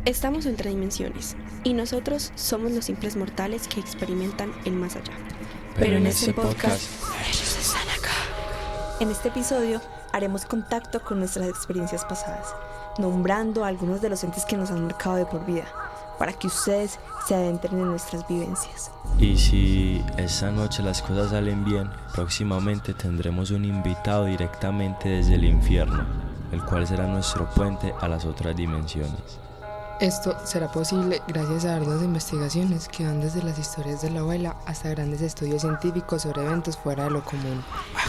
Estamos entre dimensiones y nosotros somos los simples mortales que experimentan el más allá. Pero en este podcast, ellos están acá. En este episodio haremos contacto con nuestras experiencias pasadas, nombrando a algunos de los entes que nos han marcado de por vida, para que ustedes se adentren en nuestras vivencias. y si esta noche las cosas salen bien, próximamente tendremos un invitado directamente desde el infierno, el cual será nuestro puente a las otras dimensiones. Esto será posible gracias a arduas investigaciones que van desde las historias de la abuela hasta grandes estudios científicos sobre eventos fuera de lo común.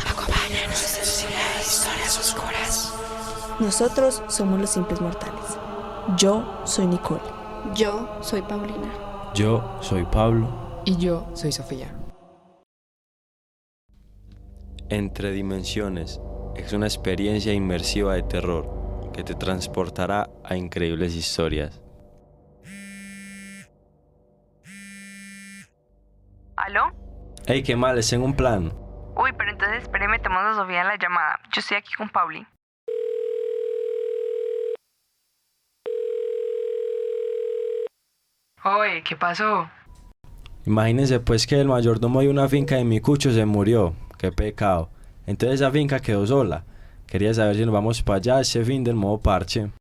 Acompáñanos en las historias oscuras. Nosotros somos los simples mortales. Yo soy Nicole. Yo soy Paulina. Yo soy Pablo. Y yo soy Sofía. Entre Dimensiones es una experiencia inmersiva de terror que te transportará a increíbles historias. ¿Aló? Hey, qué mal, les tengo un plan. Uy, pero entonces espere, metemos a Sofía en la llamada. Yo estoy aquí con Pauli. Oye, ¿qué pasó? Imagínense pues que el mayordomo de una finca de mi cucho se murió. Qué pecado. Entonces esa finca quedó sola. Quería saber si nos vamos para allá ese fin del modo parche.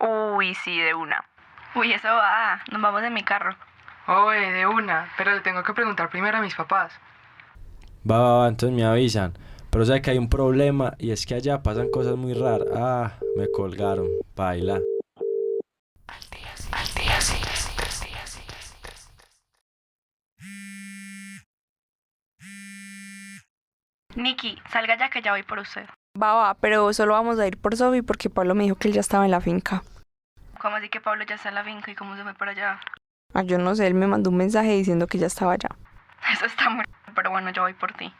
Uy, sí, de una. Uy, eso va. Nos vamos en mi carro. Oye, de una, pero le tengo que preguntar primero a mis papás. Va, entonces me avisan. Pero sabe que hay un problema y es que allá pasan cosas muy raras. Ah, me colgaron. Baila. Nikki, salga ya que ya voy por usted. Va, pero solo vamos a ir por Sofi porque Pablo me dijo que él ya estaba en la finca. ¿Cómo así que Pablo ya está en la finca y cómo se fue para allá? Yo no sé, él me mandó un mensaje diciendo que ya estaba allá. Eso está muy... Pero bueno, yo voy por ti.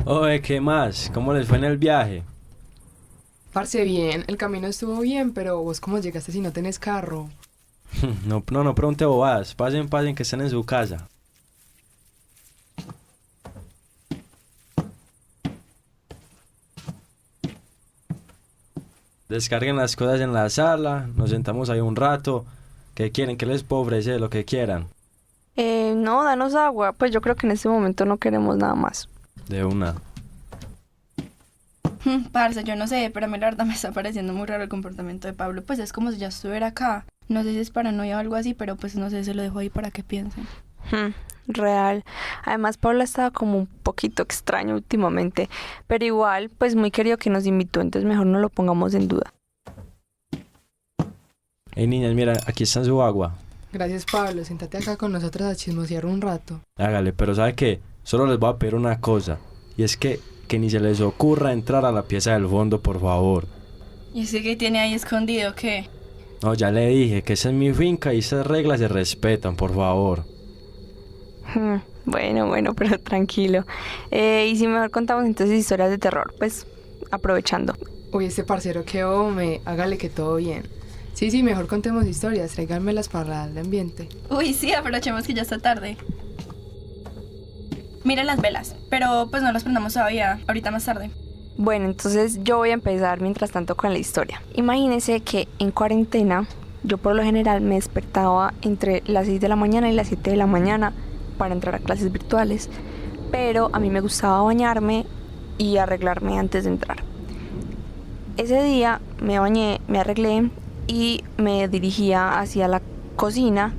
Oye, ¿qué más? ¿Cómo les fue en el viaje? Parce, bien, el camino estuvo bien, pero vos cómo llegaste si no tenés carro. No pregunte bobadas. Pasen que estén en su casa. Descarguen las cosas en la sala, nos sentamos ahí un rato. ¿Qué quieren? ¿Qué les puedo ofrecer? Lo que quieran. No, danos agua, pues yo creo que en este momento no queremos nada más. De una. Parce, yo no sé, pero a mí la verdad me está pareciendo muy raro el comportamiento de Pablo. Pues es como si ya estuviera acá. No sé si es paranoia o algo así, pero pues no sé, se lo dejo ahí para que piensen. Real. Además, Pablo estaba como un poquito extraño últimamente, pero igual, pues muy querido que nos invitó, entonces mejor no lo pongamos en duda. Hey niñas, mira, aquí está su agua. Gracias, Pablo, siéntate acá con nosotros a chismosear un rato. Hágale, pero ¿sabe qué? Solo les voy a pedir una cosa. Y es que ni se les ocurra entrar a la pieza del fondo, por favor. ¿Y ese que tiene ahí escondido qué? No, ya le dije que esa es mi finca y esas reglas se respetan, por favor. Bueno, pero tranquilo. Y si mejor contamos entonces historias de terror, pues aprovechando. Uy, este parcero que home, hágale que todo bien. Sí, mejor contemos historias, tráiganmelas para el ambiente. Uy, sí, aprovechemos que ya está tarde. Miren las velas, pero pues no las prendamos todavía, ahorita más tarde. Bueno, entonces yo voy a empezar mientras tanto con la historia. Imagínense que en cuarentena yo por lo general me despertaba entre las 6 de la mañana y las 7 de la mañana para entrar a clases virtuales, pero a mí me gustaba bañarme y arreglarme antes de entrar. Ese día me bañé, me arreglé y me dirigía hacia la cocina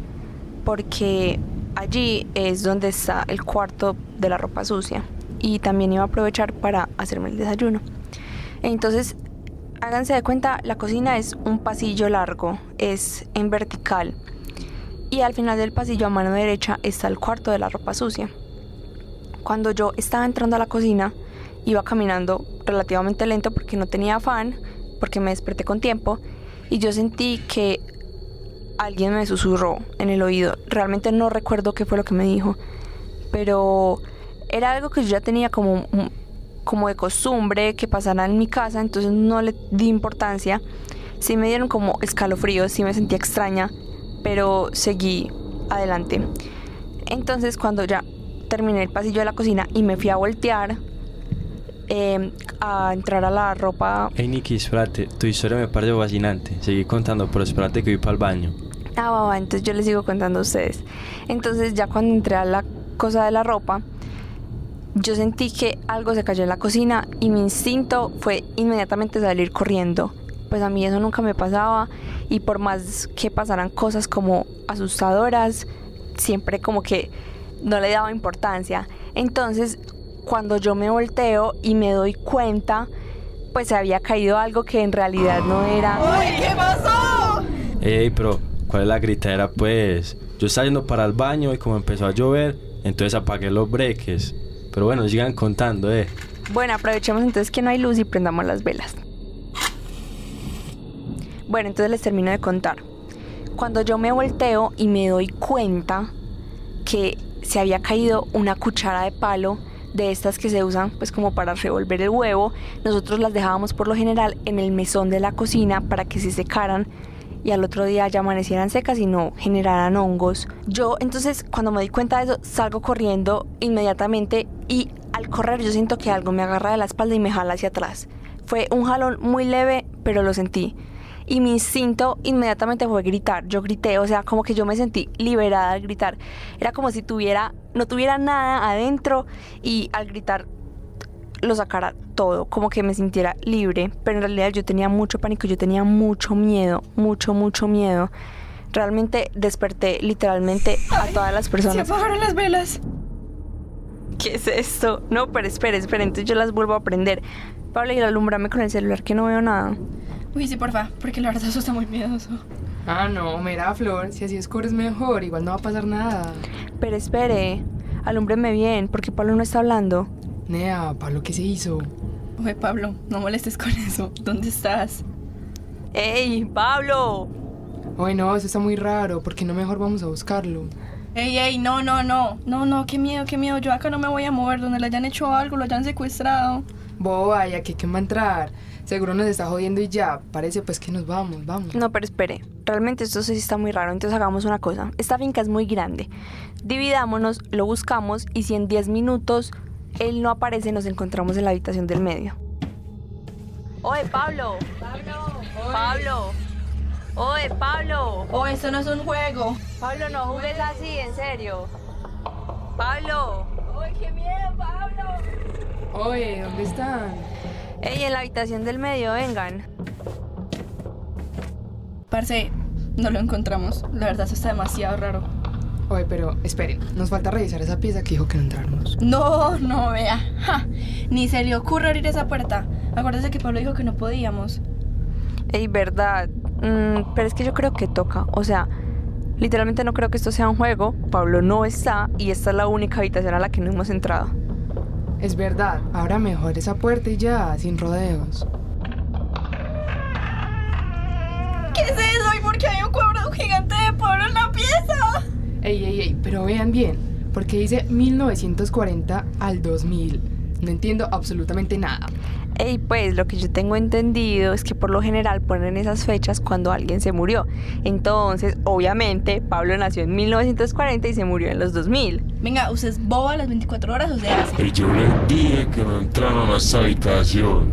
porque allí es donde está el cuarto de la ropa sucia y también iba a aprovechar para hacerme el desayuno. Entonces, háganse de cuenta, la cocina es un pasillo largo, es en vertical y al final del pasillo a mano derecha está el cuarto de la ropa sucia. Cuando yo estaba entrando a la cocina, iba caminando relativamente lento porque no tenía afán, porque me desperté con tiempo y yo sentí que alguien me susurró en el oído. Realmente no recuerdo qué fue lo que me dijo, pero era algo que yo ya tenía como de costumbre que pasara en mi casa, entonces no le di importancia. Sí me dieron como escalofríos, sí me sentía extraña, pero seguí adelante. Entonces cuando ya terminé el pasillo de la cocina y me fui a voltear a entrar a la ropa. Hey Nikki, espérate, tu historia me parece fascinante. Seguí contando, pero espérate que voy para el baño. Va, entonces yo les sigo contando a ustedes. Entonces ya cuando entré a la cosa de la ropa, yo sentí que algo se cayó en la cocina y mi instinto fue inmediatamente salir corriendo. Pues a mí eso nunca me pasaba y por más que pasaran cosas como asustadoras, siempre como que no le daba importancia. Entonces cuando yo me volteo y me doy cuenta, pues se había caído algo que en realidad no era. ¡Uy, qué pasó! Ey, pero ¿cuál es la gritadera pues? Yo estaba yendo para el baño y como empezó a llover, entonces apagué los breques. Pero bueno, sigan contando, Bueno, aprovechemos entonces que no hay luz y prendamos las velas. Bueno, entonces les termino de contar. Cuando yo me volteo y me doy cuenta que se había caído una cuchara de palo de estas que se usan pues como para revolver el huevo, nosotros las dejábamos por lo general en el mesón de la cocina para que se secaran y al otro día ya amanecieran secas y no generaran hongos. Yo entonces cuando me doy cuenta de eso salgo corriendo inmediatamente y al correr yo siento que algo me agarra de la espalda y me jala hacia atrás. Fue un jalón muy leve, pero lo sentí. Y mi instinto inmediatamente fue gritar. Yo grité, o sea, como que yo me sentí liberada al gritar. Era como si no tuviera nada adentro y al gritar lo sacara todo, como que me sintiera libre. Pero en realidad yo tenía mucho pánico, yo tenía mucho miedo, mucho miedo. Realmente desperté literalmente a todas las personas. Se apagaron las velas. ¿Qué es esto? No, pero espere, entonces yo las vuelvo a prender. Pablo, y alumbrame con el celular que no veo nada. Uy, sí, porfa, porque la verdad eso está muy miedoso. No, mira, Flor, si así escurres mejor, igual no va a pasar nada. Pero espere, alúmbreme bien, porque Pablo no está hablando. Nea, Pablo, ¿qué se hizo? Oye, Pablo, no molestes con eso. ¿Dónde estás? ¡Ey, Pablo! Oye, no, eso está muy raro, ¿por qué no mejor vamos a buscarlo? Ey, no, qué miedo, yo acá no me voy a mover, donde le hayan hecho algo, lo hayan secuestrado. Boba, ¿y aquí quién va a entrar? Seguro nos está jodiendo y ya, parece pues que nos vamos. No, pero espere, realmente esto sí está muy raro, entonces hagamos una cosa. Esta finca es muy grande, dividámonos, lo buscamos y si en 10 minutos él no aparece, nos encontramos en la habitación del medio. ¡Oye, Pablo! ¡Oye, Pablo! Oh, esto no es un juego. Pablo, no jugues así, en serio. Pablo. ¡Ay, qué miedo, Pablo! Oye, ¿dónde están? Ey, en la habitación del medio, vengan. Parce, no lo encontramos. La verdad, eso está demasiado raro. Oye, pero esperen, nos falta revisar esa pieza que dijo que no entráramos. No, vea. Ja, ni se le ocurre abrir esa puerta. Acuérdese que Pablo dijo que no podíamos. Ey, verdad. Pero es que yo creo que toca. O sea, literalmente no creo que esto sea un juego. Pablo no está y esta es la única habitación a la que no hemos entrado. Es verdad, ahora mejor esa puerta y ya, sin rodeos. ¿Qué es eso? ¿Y por qué hay un cuadro gigante de Pablo en la pieza? Ey, pero vean bien, porque dice 1940 al 2000. No entiendo absolutamente nada. Ey, pues lo que yo tengo entendido es que por lo general ponen esas fechas cuando alguien se murió. Entonces, obviamente, Pablo nació en 1940 y se murió en los 2000. Venga, ¿usted es boba a las 24 horas o sea así? Y yo les dije que no entraran a esa habitación.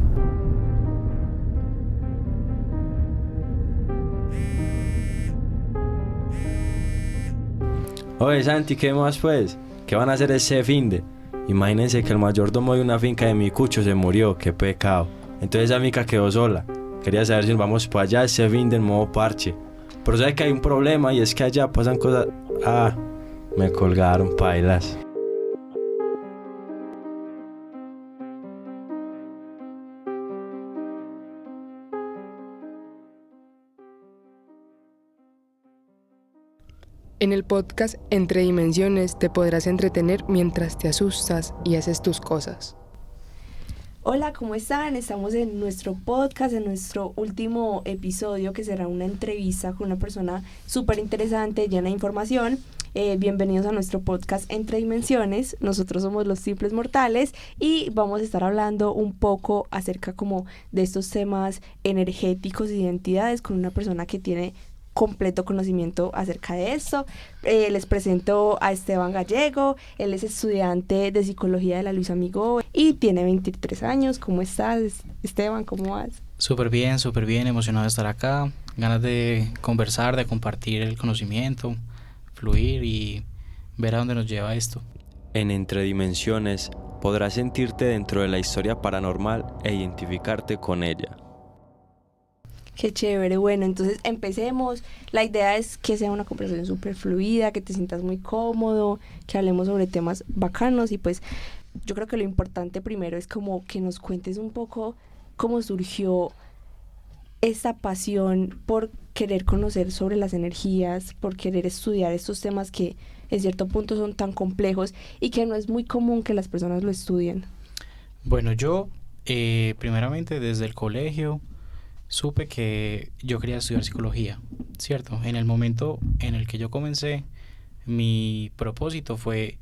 Oye, Santi, ¿qué más pues? ¿Qué van a hacer ese finde? Imagínense que el mayordomo de una finca de mi cucho se murió, qué pecado. Entonces esa finca quedó sola. Quería saber si nos vamos para allá ese finde en modo parche. Pero sabe que hay un problema y es que allá pasan cosas... me colgaron, pailas. En el podcast Entre Dimensiones te podrás entretener mientras te asustas y haces tus cosas. Hola, ¿cómo están? Estamos en nuestro podcast, en nuestro último episodio que será una entrevista con una persona súper interesante, llena de información. Bienvenidos a nuestro podcast Entre Dimensiones. Nosotros somos los simples mortales y vamos a estar hablando un poco acerca como de estos temas energéticos y identidades con una persona que tiene completo conocimiento acerca de esto. Les presento a Esteban Gallego. Él es estudiante de psicología de la Luis Amigo y tiene 23 años. ¿Cómo estás, Esteban? ¿Cómo vas? Súper bien, emocionado de estar acá, ganas de conversar, de compartir el conocimiento, fluir y ver a dónde nos lleva esto. En Entre Dimensiones podrás sentirte dentro de la historia paranormal e identificarte con ella. Qué chévere. Bueno, entonces empecemos. La idea es que sea una conversación súper fluida, que te sientas muy cómodo, que hablemos sobre temas bacanos y pues yo creo que lo importante primero es como que nos cuentes un poco cómo surgió esta pasión por querer conocer sobre las energías, por querer estudiar estos temas que en cierto punto son tan complejos y que no es muy común que las personas lo estudien. Bueno, yo primeramente desde el colegio supe que yo quería estudiar psicología, ¿cierto? En el momento en el que yo comencé, mi propósito fue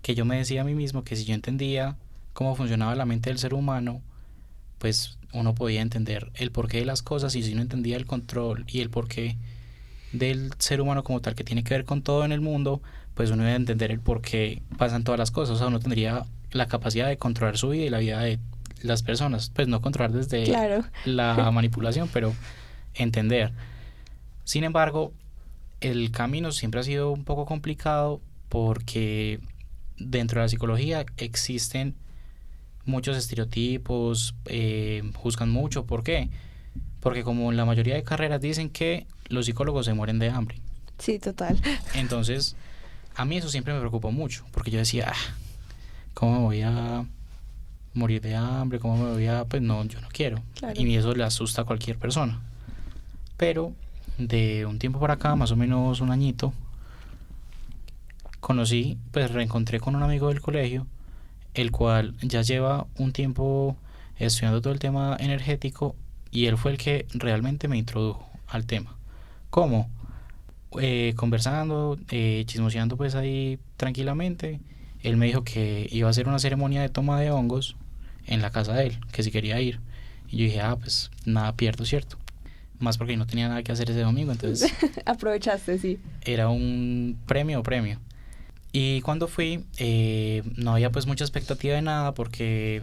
que yo me decía a mí mismo que si yo entendía cómo funcionaba la mente del ser humano, pues uno podía entender el porqué de las cosas, y si uno entendía el control y el porqué del ser humano como tal, que tiene que ver con todo en el mundo, pues uno iba a entender el porqué pasan todas las cosas. O sea, uno tendría la capacidad de controlar su vida y la vida de las personas, pues no controlar desde la manipulación, pero entender. Sin embargo, el camino siempre ha sido un poco complicado porque dentro de la psicología existen muchos estereotipos, juzgan mucho. ¿Por qué? Porque como en la mayoría de carreras dicen que los psicólogos se mueren de hambre. Sí, total. Entonces, a mí eso siempre me preocupó mucho, porque yo decía, ¿cómo me voy a morir de hambre? ¿Cómo me voy a...? Pues no, yo no quiero. Claro. Y eso le asusta a cualquier persona. Pero de un tiempo para acá, más o menos un añito, reencontré con un amigo del colegio, el cual ya lleva un tiempo estudiando todo el tema energético, y él fue el que realmente me introdujo al tema. ¿Cómo? Conversando, chismoseando pues ahí tranquilamente, él me dijo que iba a hacer una ceremonia de toma de hongos en la casa de él, que si quería ir. Y yo dije, pues nada pierdo, ¿cierto? Más porque no tenía nada que hacer ese domingo, entonces... Aprovechaste, sí. Era un premio. Y cuando fui, no había pues mucha expectativa de nada, porque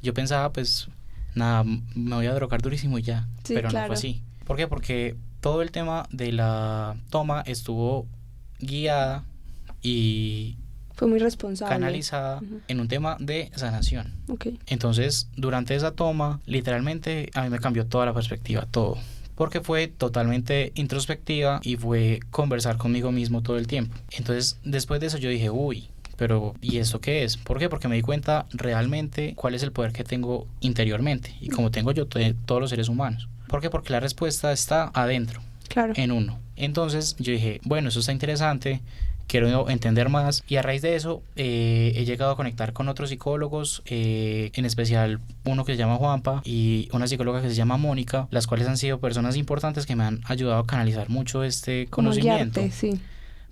yo pensaba pues, nada, me voy a drogar durísimo y ya, sí, pero claro. No fue así. ¿Por qué? Porque todo el tema de la toma estuvo guiada y fue muy responsable, canalizada en un tema de sanación. Entonces, durante esa toma, literalmente a mí me cambió toda la perspectiva, todo, porque fue totalmente introspectiva y fue conversar conmigo mismo todo el tiempo. Entonces, después de eso yo dije, pero ¿y esto qué es? ¿Por qué? Porque me di cuenta realmente cuál es el poder que tengo interiormente, y como tengo yo todos los seres humanos. ¿Por qué? Porque la respuesta está adentro, claro, en uno. Entonces yo dije, bueno, eso está interesante, quiero entender más, y a raíz de eso he llegado a conectar con otros psicólogos, en especial uno que se llama Juanpa y una psicóloga que se llama Mónica, las cuales han sido personas importantes que me han ayudado a canalizar mucho este conocimiento. Guiarte, sí.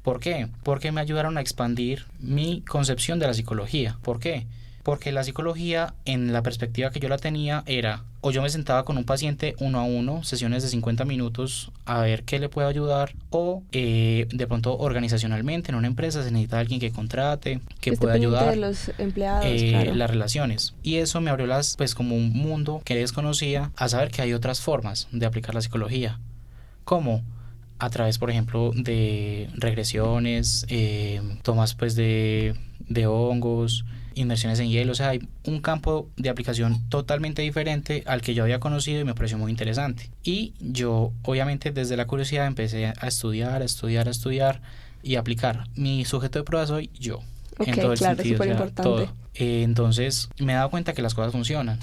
¿Por qué? Porque me ayudaron a expandir mi concepción de la psicología. ¿Por qué? Porque la psicología, en la perspectiva que yo la tenía, era o yo me sentaba con un paciente 1 a 1, sesiones de 50 minutos, a ver qué le puedo ayudar, o de pronto organizacionalmente en una empresa se necesita alguien que contrate, que pueda ayudar de los empleados, claro, las relaciones. Y eso me abrió pues como un mundo que desconocía, a saber que hay otras formas de aplicar la psicología. ¿Cómo? A través, por ejemplo, de regresiones, tomas pues de hongos, inmersiones en hielo. O sea, hay un campo de aplicación totalmente diferente al que yo había conocido y me pareció muy interesante. Y yo, obviamente, desde la curiosidad empecé a estudiar y aplicar. Mi sujeto de prueba soy yo. En todo el sentido, todo. Entonces, me he dado cuenta que las cosas funcionan.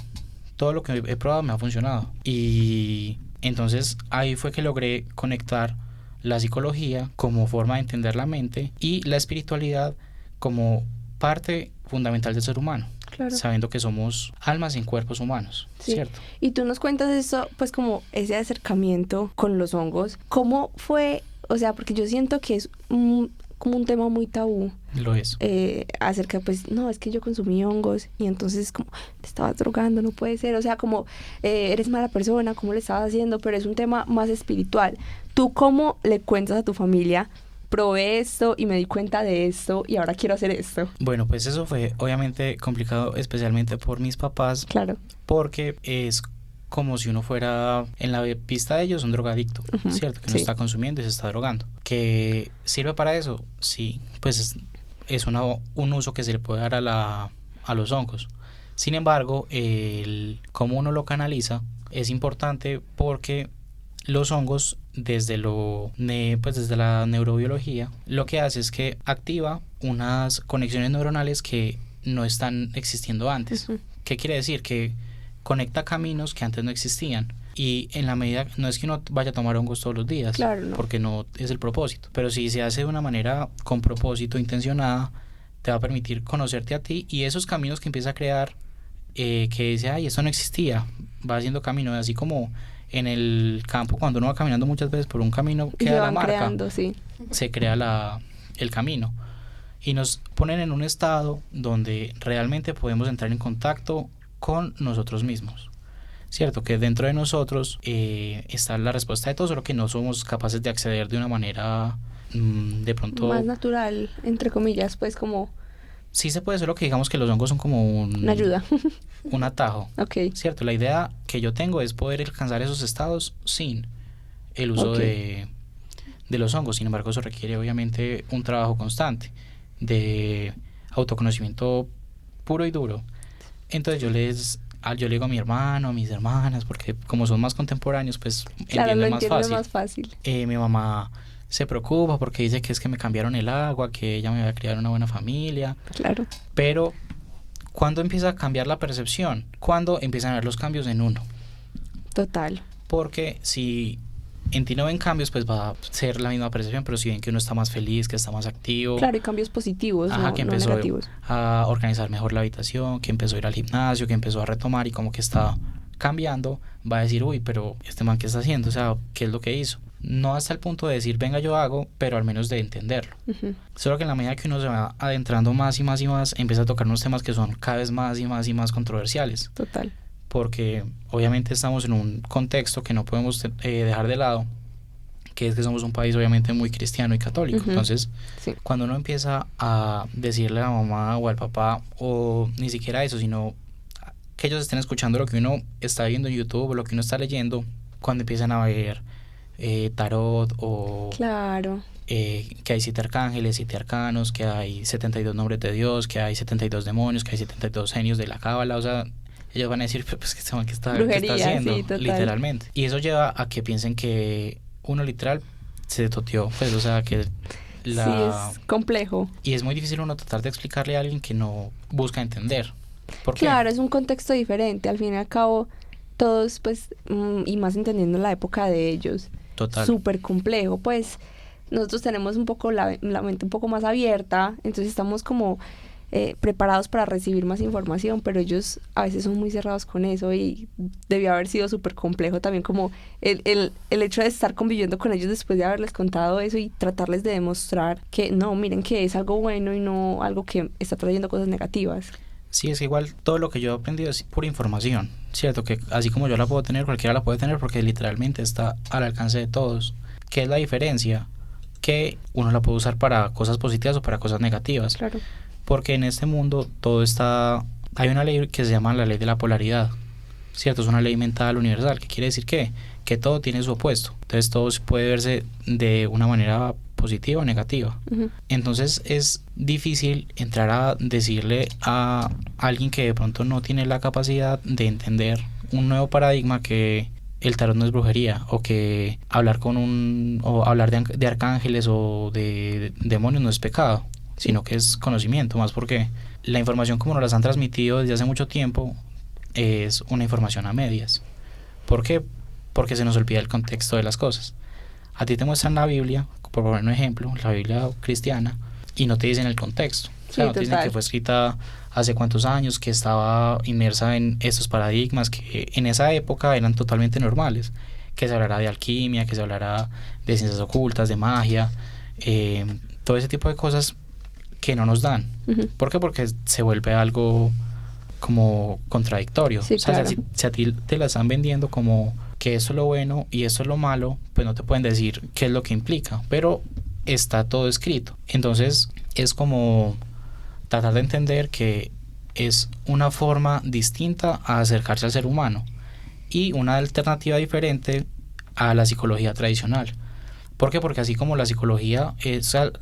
Todo lo que he probado me ha funcionado. Y entonces, ahí fue que logré conectar la psicología como forma de entender la mente y la espiritualidad como parte fundamental del ser humano, claro, sabiendo que somos almas en cuerpos humanos, sí, ¿cierto? Y tú nos cuentas eso, pues como ese acercamiento con los hongos, ¿cómo fue? O sea, porque yo siento que es como un tema muy tabú. Lo es. Acerca, pues, no, es que yo consumí hongos y entonces como te estabas drogando, no puede ser, o sea, como eres mala persona, ¿cómo le estabas haciendo? Pero es un tema más espiritual. ¿Tú cómo le cuentas a tu familia? Probé esto y me di cuenta de esto y ahora quiero hacer esto. Bueno, pues eso fue obviamente complicado, especialmente por mis papás, Claro. porque es como si uno fuera, en la vista de ellos, un drogadicto, ¿cierto? Que no Sí. está consumiendo y se está drogando. ¿Que sirve para eso? Sí, pues es un uso que se le puede dar a los hongos. Sin embargo, cómo uno lo canaliza es importante porque los hongos, desde la neurobiología, lo que hace es que activa unas conexiones neuronales que no están existiendo antes. ¿Qué quiere decir? Que conecta caminos que antes no existían. Y en la medida, no es que uno vaya a tomar hongos todos los días, Claro, no. porque no es el propósito, pero si se hace de una manera con propósito, intencionada, te va a permitir conocerte a ti y esos caminos que empieza a crear, que dice, ay, esto no existía, va haciendo camino, así como en el campo cuando uno va caminando muchas veces por un camino, Y se queda la van marca, creando, sí. se crea el camino y nos ponen en un estado donde realmente podemos entrar en contacto con nosotros mismos, cierto, que dentro de nosotros está la respuesta de todo, solo que no somos capaces de acceder de una manera de pronto Más natural, entre comillas, pues como sí se puede, solo que digamos que los hongos son como una ayuda. un atajo, Ok. cierto, la idea que yo tengo es poder alcanzar esos estados sin el uso Ok. de los hongos. Sin embargo, eso requiere obviamente un trabajo constante de autoconocimiento puro y duro. Entonces yo le digo a mi hermano, a mis hermanas, porque como son más contemporáneos, pues Claro, lo entienden más entiendo fácil. más fácil. Mi mamá se preocupa porque dice que es que me cambiaron el agua, que ella me va a criar en una buena familia, Claro. pero ¿cuándo empieza a cambiar la percepción? ¿Cuándo empiezan a ver los cambios en uno? Total. Porque si en ti no ven cambios, pues va a ser la misma percepción, pero si ven que uno está más feliz, que está más activo, Claro, y cambios positivos, ajá, no, que no empezó negativos. a organizar mejor la habitación, que empezó a ir al gimnasio, que empezó a retomar y como que está cambiando, va a decir, uy, pero este man, ¿qué está haciendo? O sea, ¿qué es lo que hizo? No hasta el punto de decir, venga, yo hago, pero al menos de entenderlo. Ujú. Solo que en la medida que uno se va adentrando más y más y más, empieza a tocar unos temas que son cada vez más y más y más controversiales. Total. Porque obviamente estamos en un contexto que no podemos dejar de lado, que es que somos un país obviamente muy cristiano y católico. Ujú. Entonces, Sí. cuando uno empieza a decirle a la mamá o al papá, o ni siquiera eso, sino que ellos estén escuchando lo que uno está viendo en YouTube o lo que uno está leyendo, cuando empiezan a ver tarot o Claro. que hay 7 arcángeles, 7 arcanos, que hay 72 nombres de Dios, que hay 72 demonios, que hay 72 genios de la cábala, o sea, ellos van a decir, pues, ¿qué está Brujería, haciendo? sí, total. Literalmente. Y eso lleva a que piensen que uno literal se toteó, pues, o sea, que Sí, es complejo. Y es muy difícil uno tratar de explicarle a alguien que no busca entender. ¿Por qué? Claro, es un contexto diferente. Al fin y al cabo, todos, pues, y más entendiendo la época de ellos, Total. súper complejo. Pues, nosotros tenemos un poco la mente un poco más abierta, entonces estamos como preparados para recibir más información, pero ellos a veces son muy cerrados con eso y debió haber sido súper complejo también como el hecho de estar conviviendo con ellos después de haberles contado eso y tratarles de demostrar que no, miren que es algo bueno y no algo que está trayendo cosas negativas. Sí, es igual todo lo que yo he aprendido es pura información, ¿cierto? Que así como yo la puedo tener, cualquiera la puede tener porque literalmente está al alcance de todos. ¿Qué es la diferencia? Que uno la puede usar para cosas positivas o para cosas negativas. Claro. Porque en este mundo todo está... Hay una ley que se llama la ley de la polaridad, ¿cierto? Es una ley mental universal, que quiere decir que todo tiene su opuesto. Entonces todo puede verse de una manera positiva o negativa. Ujú. Entonces es difícil entrar a decirle a alguien que de pronto no tiene la capacidad de entender un nuevo paradigma que el tarot no es brujería, o que hablar de arcángeles o de demonios no es pecado, sino que es conocimiento, más porque la información como nos las han transmitido desde hace mucho tiempo es una información a medias. ¿Por qué? Porque se nos olvida el contexto de las cosas. A ti te muestran la Biblia, por poner un ejemplo, la Biblia cristiana, y no te dicen el contexto. O sea, Sí, no te dicen total. que fue escrita hace cuántos años, que estaba inmersa en estos paradigmas que en esa época eran totalmente normales. Que se hablará de alquimia, que se hablará de ciencias ocultas, de magia, todo ese tipo de cosas que no nos dan. Ujú. ¿Por qué? Porque se vuelve algo como contradictorio. Sí, O sea, claro. si a ti te la están vendiendo como que esto es lo bueno y esto es lo malo, pues no te pueden decir qué es lo que implica, pero está todo escrito. Entonces es como tratar de entender que es una forma distinta a acercarse al ser humano y una alternativa diferente a la psicología tradicional. ¿Por qué? Porque así como la psicología,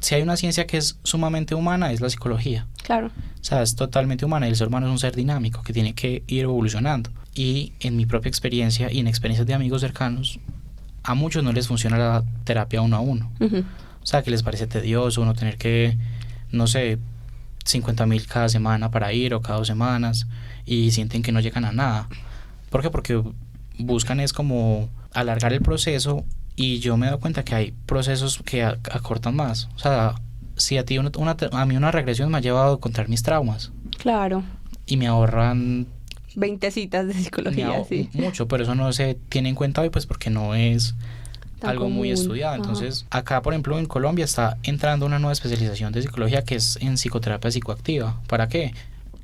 si hay una ciencia que es sumamente humana, es la psicología. Claro. O sea, es totalmente humana y el ser humano es un ser dinámico que tiene que ir evolucionando. Y en mi propia experiencia y en experiencias de amigos cercanos, a muchos no les funciona la terapia uno a uno. Ujú. O sea, que les parece tedioso uno tener que, no sé, 50.000 cada semana para ir o cada 2 semanas y sienten que no llegan a nada. ¿Por qué? Porque buscan es como alargar el proceso y yo me he dado cuenta que hay procesos que acortan más. O sea, si a ti a mí una regresión me ha llevado a encontrar mis traumas Claro. y me ahorran 20 citas de psicología, sí. mucho, pero eso no se tiene en cuenta hoy pues porque no es Tan algo muy común. estudiado. Ajá. Entonces, acá por ejemplo en Colombia está entrando una nueva especialización de psicología que es en psicoterapia psicoactiva. ¿Para qué?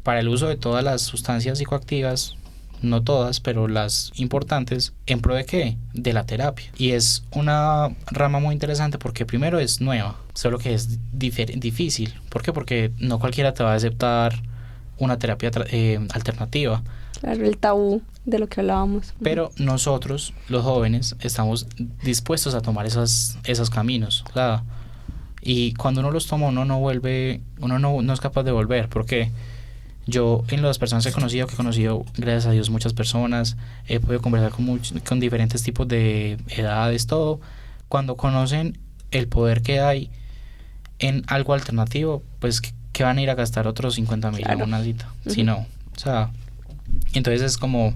Para el uso de todas las sustancias psicoactivas, no todas, pero las importantes, ¿en pro de qué? De la terapia. Y es una rama muy interesante porque primero es nueva, solo que es difícil. ¿Por qué? Porque no cualquiera te va a aceptar una terapia alternativa. Claro, el tabú de lo que hablábamos. Pero nosotros, los jóvenes, estamos dispuestos a tomar esos caminos. O sea, y cuando uno los toma, uno no es capaz de volver. Porque yo, en las personas que he conocido, gracias a Dios, muchas personas, he podido conversar con diferentes tipos de edades, todo. Cuando conocen el poder que hay en algo alternativo, pues que van a ir a gastar otros 50.000 Claro. en una cita. Ujú. Si no, o sea, entonces es como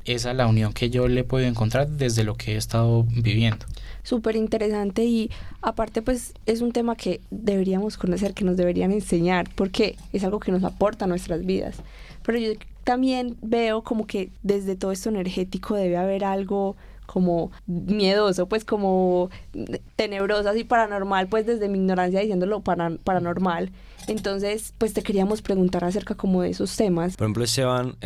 esa es la unión que yo le puedo encontrar desde lo que he estado viviendo. Súper interesante y aparte pues es un tema que deberíamos conocer, que nos deberían enseñar, porque es algo que nos aporta a nuestras vidas. Pero yo también veo como que desde todo esto energético debe haber algo como miedoso, pues como tenebroso, así paranormal, pues desde mi ignorancia diciéndolo paranormal. Entonces, pues te queríamos preguntar acerca como de esos temas. Por ejemplo, Esteban,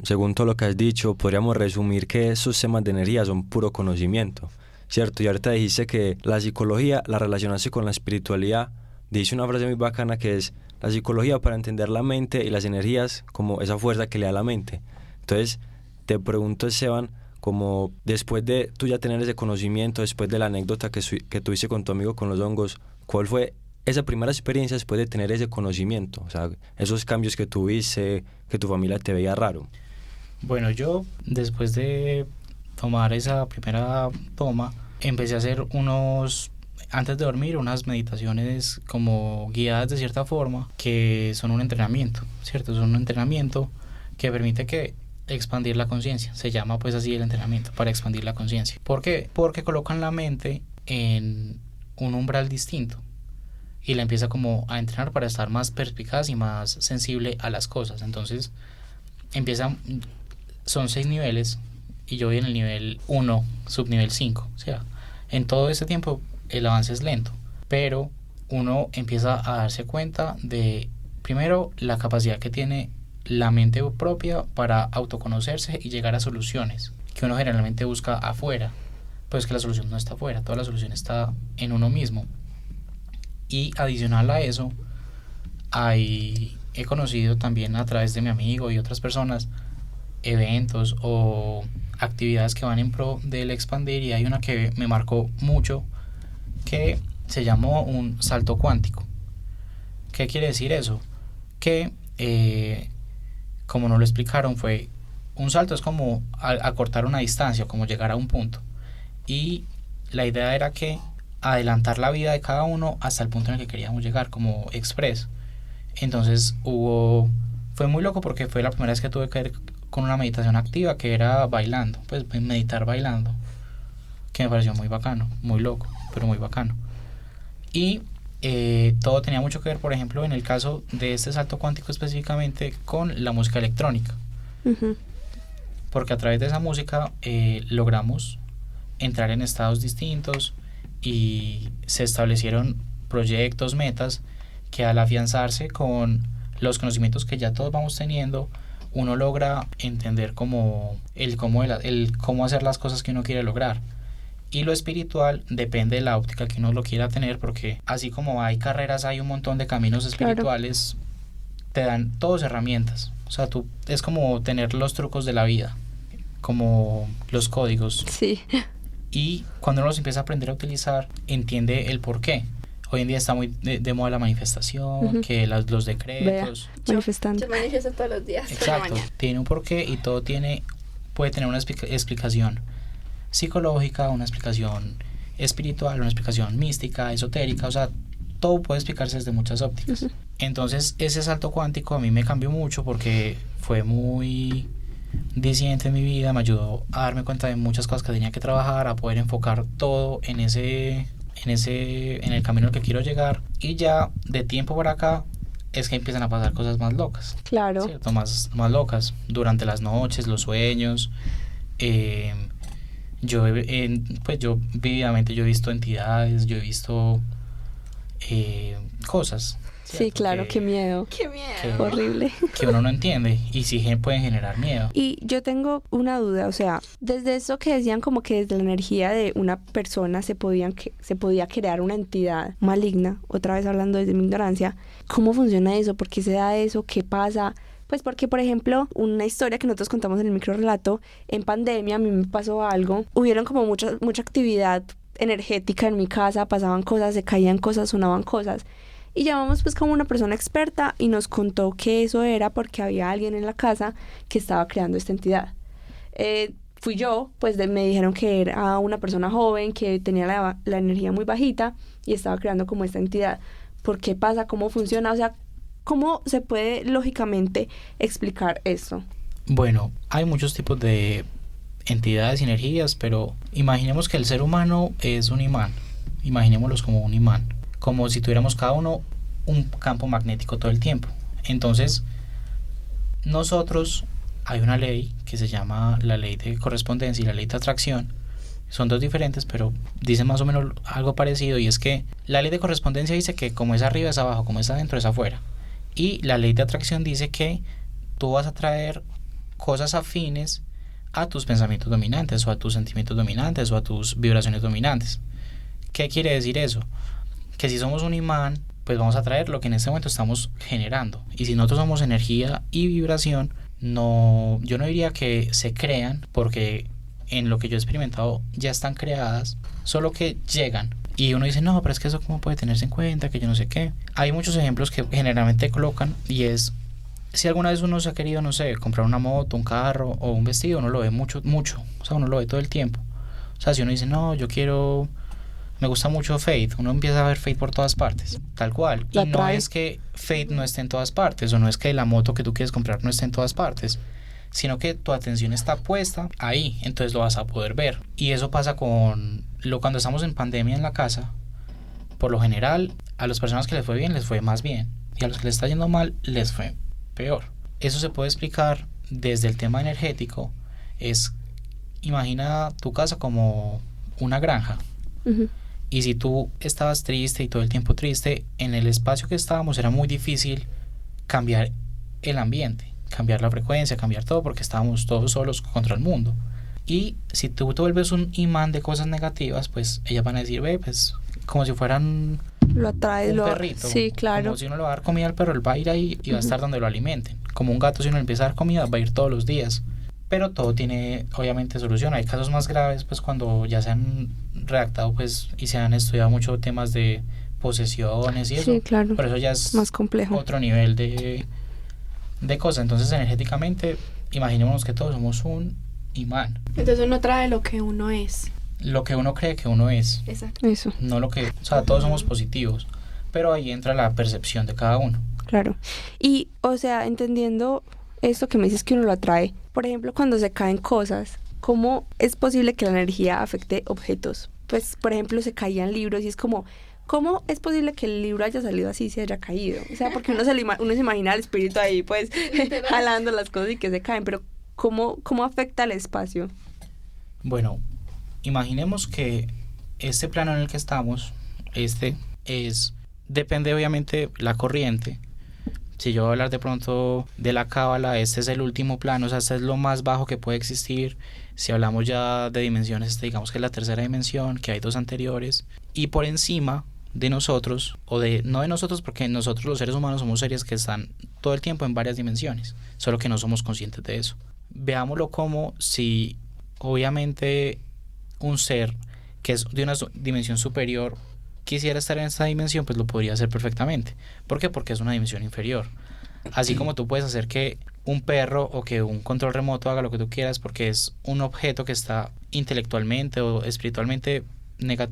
según todo lo que has dicho, podríamos resumir que esos temas de energía son puro conocimiento, ¿cierto? Y ahorita dijiste que la psicología la relacionaste con la espiritualidad. Dice una frase muy bacana que es la psicología para entender la mente y las energías como esa fuerza que le da la mente. Entonces, te pregunto, Esteban, como después de tú ya tener ese conocimiento, después de la anécdota que tuviste con tu amigo con los hongos, ¿cuál fue esa primera experiencia después de tener ese conocimiento? O sea, esos cambios que tuviste, que tu familia te veía raro. Bueno, yo después de tomar esa primera toma, empecé a hacer antes de dormir, unas meditaciones como guiadas de cierta forma, que son un entrenamiento, ¿cierto? Son un entrenamiento que permite que expandir la conciencia. Se llama pues así el entrenamiento, para expandir la conciencia. ¿Por qué? Porque colocan la mente en un umbral distinto y la empieza como a entrenar para estar más perspicaz y más sensible a las cosas. Entonces son 6 niveles y yo voy en el nivel 1, subnivel 5. O sea, en todo ese tiempo el avance es lento, pero uno empieza a darse cuenta de, primero, la capacidad que tiene la mente propia para autoconocerse y llegar a soluciones que uno generalmente busca afuera. Pues que la solución no está afuera, toda la solución está en uno mismo. Y adicional a eso, he conocido también a través de mi amigo y otras personas eventos o actividades que van en pro del expandir, y hay una que me marcó mucho que se llamó un salto cuántico. ¿Qué quiere decir eso? Que como nos lo explicaron, fue un salto es como acortar una distancia, como llegar a un punto, y la idea era que adelantar la vida de cada uno hasta el punto en el que queríamos llegar como express. Entonces fue muy loco porque fue la primera vez que tuve que ver con una meditación activa, que era bailando, pues meditar bailando, que me pareció muy bacano, muy loco, pero muy bacano. Y todo tenía mucho que ver, por ejemplo, en el caso de este salto cuántico específicamente, con la música electrónica. Uh-huh. Porque a través de esa música logramos entrar en estados distintos y se establecieron proyectos, metas, que al afianzarse con los conocimientos que ya todos vamos teniendo, uno logra entender como el cómo hacer las cosas que uno quiere lograr. Y lo espiritual depende de la óptica que uno lo quiera tener, porque así como hay carreras, hay un montón de caminos espirituales, te dan todas herramientas. O sea, es como tener los trucos de la vida, como los códigos. Sí. Y cuando uno los empieza a aprender a utilizar, entiende el por qué. Hoy en día está muy de moda la manifestación, que los decretos. Manifestando. Yo manifiesto todos los días. Exacto, tiene un porqué y todo puede tener una explicación psicológica, una explicación espiritual, una explicación mística, esotérica, o sea, todo puede explicarse desde muchas ópticas. Entonces, ese salto cuántico a mí me cambió mucho porque fue muy disidente en mi vida, me ayudó a darme cuenta de muchas cosas que tenía que trabajar, a poder enfocar todo en el camino al que quiero llegar, y ya de tiempo para acá es que empiezan a pasar cosas más locas. Claro. ¿Cierto? Más locas, durante las noches, los sueños. Yo vividamente yo he visto entidades, yo he visto cosas. Sí, ¿cierto? claro, qué miedo. ¡Qué miedo! Horrible. Que uno no entiende y sí pueden generar miedo. Y yo tengo una duda, o sea, desde eso que decían como que desde la energía de una persona se podía crear una entidad maligna, otra vez hablando desde mi ignorancia, ¿cómo funciona eso? ¿Por qué se da eso? ¿Qué pasa? Pues porque, por ejemplo, una historia que nosotros contamos en el microrrelato, en pandemia a mí me pasó algo, hubieron como mucha actividad energética en mi casa, pasaban cosas, se caían cosas, sonaban cosas. Y llamamos pues como una persona experta y nos contó que eso era porque había alguien en la casa que estaba creando esta entidad. Fui yo, pues me dijeron que era una persona joven que tenía la energía muy bajita y estaba creando como esta entidad. ¿Por qué pasa? ¿Cómo funciona? O sea, ¿cómo se puede lógicamente explicar esto? Bueno, hay muchos tipos de entidades y energías, pero imaginemos que el ser humano es un imán. Imaginémoslos como un imán, como si tuviéramos cada uno un campo magnético todo el tiempo. Entonces, nosotros, hay una ley que se llama la ley de correspondencia y la ley de atracción. Son dos diferentes, pero dicen más o menos algo parecido, y es que la ley de correspondencia dice que como es arriba es abajo, como es adentro es afuera. Y la ley de atracción dice que tú vas a traer cosas afines a tus pensamientos dominantes, o a tus sentimientos dominantes, o a tus vibraciones dominantes. ¿Qué quiere decir eso? Que si somos un imán, pues vamos a traer lo que en este momento estamos generando. Y si nosotros somos energía y vibración, yo no diría que se crean, porque en lo que yo he experimentado ya están creadas, solo que llegan. Y uno dice, no, pero es que eso cómo puede tenerse en cuenta, que yo no sé qué. Hay muchos ejemplos que generalmente colocan, y es, si alguna vez uno se ha querido, no sé, comprar una moto, un carro o un vestido, uno lo ve mucho, o sea, uno lo ve todo el tiempo. O sea, si uno dice, no, me gusta mucho Fate, uno empieza a ver Fate por todas partes, tal cual. Y no es que Fate no esté en todas partes, o no es que la moto que tú quieres comprar no esté en todas partes, sino que tu atención está puesta ahí, entonces lo vas a poder ver. Y eso pasa cuando estamos en pandemia en la casa. Por lo general, a las personas que les fue bien, les fue más bien, y a los que les está yendo mal, les fue peor. Eso se puede explicar desde el tema energético. Imagina tu casa como una granja. Uh-huh. Y si tú estabas triste y todo el tiempo triste, en el espacio que estábamos era muy difícil cambiar el ambiente, cambiar la frecuencia, cambiar todo, porque estábamos todos solos contra el mundo. Y si tú te vuelves un imán de cosas negativas, pues ellas van a decir, ve, pues como si fueran lo atrae, un perrito. Sí, claro. Como si uno le va a dar comida al perro, él va a ir ahí y va a estar donde lo alimenten. Como un gato, si uno le empieza a dar comida, va a ir todos los días. Pero todo tiene obviamente solución. Hay casos más graves, pues cuando ya se han redactado pues y se han estudiado mucho temas de posesiones y eso. Sí, claro. Pero eso ya es más complejo. Otro nivel de cosas. Entonces, energéticamente, imaginémonos que todos somos un imán. Entonces uno trae lo que uno es. Lo que uno cree que uno es. Exacto. Eso. No lo que, o sea, todos somos positivos, pero ahí entra la percepción de cada uno. Claro. Y, o sea, entendiendo esto que me dices que uno lo atrae, por ejemplo, cuando se caen cosas, ¿cómo es posible que la energía afecte objetos? Pues, por ejemplo, se caían libros y es como, ¿cómo es posible que el libro haya salido así y se haya caído? O sea, porque uno se imagina al espíritu ahí, pues, jalando las cosas y que se caen, pero ¿cómo afecta el espacio? Bueno, imaginemos que este plano en el que estamos, depende obviamente la corriente. Si yo voy a hablar de pronto de la cábala, este es el último plano, o sea, este es lo más bajo que puede existir. Si hablamos ya de dimensiones, digamos que es la tercera dimensión, que hay 2 anteriores. Y por encima de nosotros, no de nosotros, porque nosotros los seres humanos somos seres que están todo el tiempo en varias dimensiones, solo que no somos conscientes de eso. Veámoslo como si obviamente un ser que es de una dimensión superior quisiera estar en esta dimensión, pues lo podría hacer perfectamente. ¿Por qué? Porque es una dimensión inferior. Así como tú puedes hacer que un perro o que un control remoto haga lo que tú quieras porque es un objeto que está intelectualmente o espiritualmente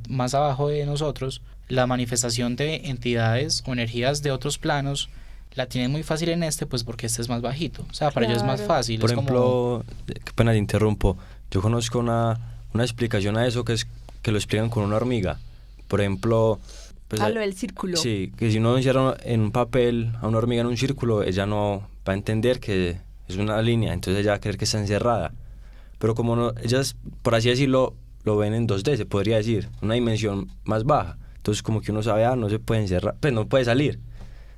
más abajo de nosotros, la manifestación de entidades o energías de otros planos la tienen muy fácil en este, pues porque este es más bajito. O sea, para ellos es más fácil. Por es ejemplo, qué pena te interrumpo, yo conozco una explicación a eso que lo explican con una hormiga. Por ejemplo, pues, lo del círculo. Sí, que si uno encierra en un papel a una hormiga en un círculo, ella no va a entender que es una línea, entonces ella va a creer que está encerrada. Pero como no, ellas, por así decirlo, lo ven en 2D, se podría decir, una dimensión más baja. Entonces como que uno sabe, no se puede encerrar, pues no puede salir.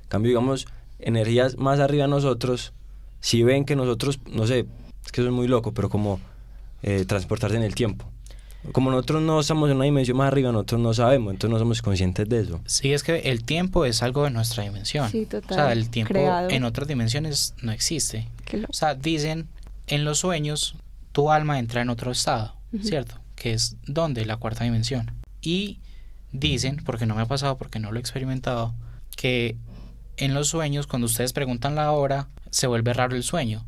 En cambio, digamos, energías más arriba de nosotros, si ven que nosotros, no sé, es que eso es muy loco, pero como transportarse en el tiempo. Como nosotros no estamos en una dimensión más arriba, nosotros no sabemos, entonces no somos conscientes de eso. Sí, es que el tiempo es algo de nuestra dimensión. Sí, total. O sea, el tiempo creado. en otras dimensiones no existe. Qué loco. O sea, dicen, en los sueños, tu alma entra en otro estado, ¿cierto? Que es ¿dónde? La 4ª dimensión. Y dicen, porque no me ha pasado, porque no lo he experimentado, que en los sueños, cuando ustedes preguntan la hora, se vuelve raro el sueño.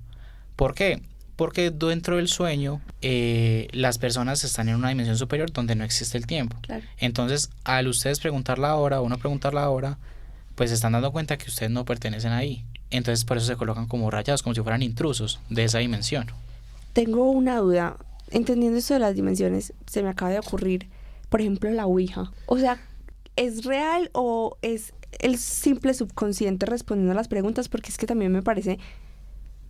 ¿Por qué? Porque dentro del sueño las personas están en una dimensión superior donde no existe el tiempo. Claro. Entonces, al ustedes preguntar la hora o uno preguntar la hora, pues se están dando cuenta que ustedes no pertenecen ahí. Entonces, por eso se colocan como rayados, como si fueran intrusos de esa dimensión. Tengo una duda. Entendiendo esto de las dimensiones, se me acaba de ocurrir, por ejemplo, la Ouija. O sea, ¿es real o es el simple subconsciente respondiendo a las preguntas? Porque es que también me parece,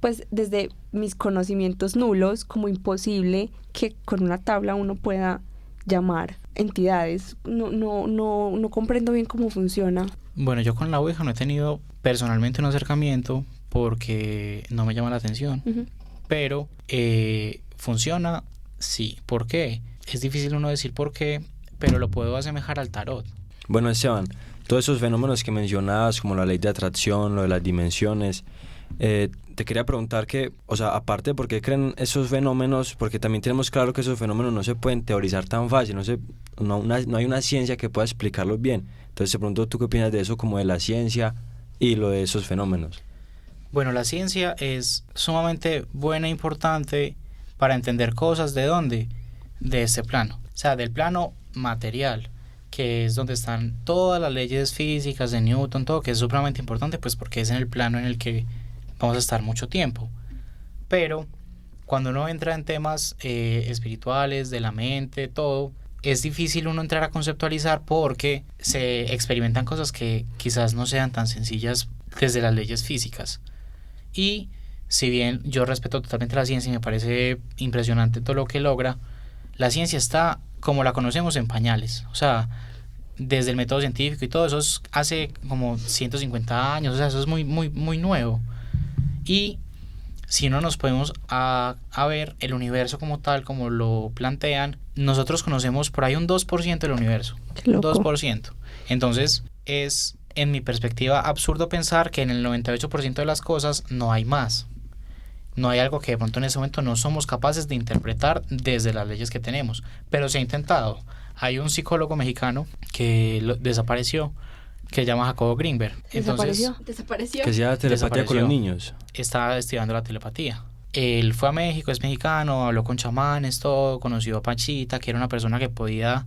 pues desde mis conocimientos nulos, como imposible que con una tabla uno pueda llamar entidades. No comprendo bien cómo funciona. Bueno, yo con la Ouija no he tenido personalmente un acercamiento porque no me llama la atención. Pero funciona, sí. ¿Por qué? Es difícil uno decir por qué, pero lo puedo asemejar al tarot. Bueno, Esteban, todos esos fenómenos que mencionabas, como la ley de atracción, lo de las dimensiones, te quería preguntar que, o sea, aparte, ¿por qué creen esos fenómenos? Porque también tenemos claro que esos fenómenos no se pueden teorizar tan fácil, no hay una ciencia que pueda explicarlos bien. Entonces, te pregunto, ¿tú qué opinas de eso, como de la ciencia y lo de esos fenómenos? Bueno, la ciencia es sumamente buena e importante para entender cosas. ¿De dónde? De este plano. O sea, del plano material, que es donde están todas las leyes físicas de Newton, todo, que es supremamente importante, pues porque es en el plano en el que vamos a estar mucho tiempo. Pero cuando uno entra en temas espirituales, de la mente, todo, es difícil uno entrar a conceptualizar porque se experimentan cosas que quizás no sean tan sencillas desde las leyes físicas. Y si bien yo respeto totalmente la ciencia y me parece impresionante todo lo que logra, la ciencia está, como la conocemos, en pañales. O sea, desde el método científico y todo eso es hace como 150 años, o sea, eso es muy, muy, muy nuevo. Y si no nos podemos a ver el universo como tal, como lo plantean, nosotros conocemos por ahí un 2% del universo. Qué loco. 2%. Entonces es, en mi perspectiva, absurdo pensar que en el 98% de las cosas no hay más. No hay algo que de pronto en ese momento no somos capaces de interpretar desde las leyes que tenemos. Pero se ha intentado. Hay un psicólogo mexicano que desapareció, que se llama Jacobo Greenberg. ¿Desapareció? Desapareció. Que sea telepatía con los niños. Está estudiando la telepatía. Él fue a México, es mexicano, habló con chamanes, todo, conoció a Pachita, que era una persona que podía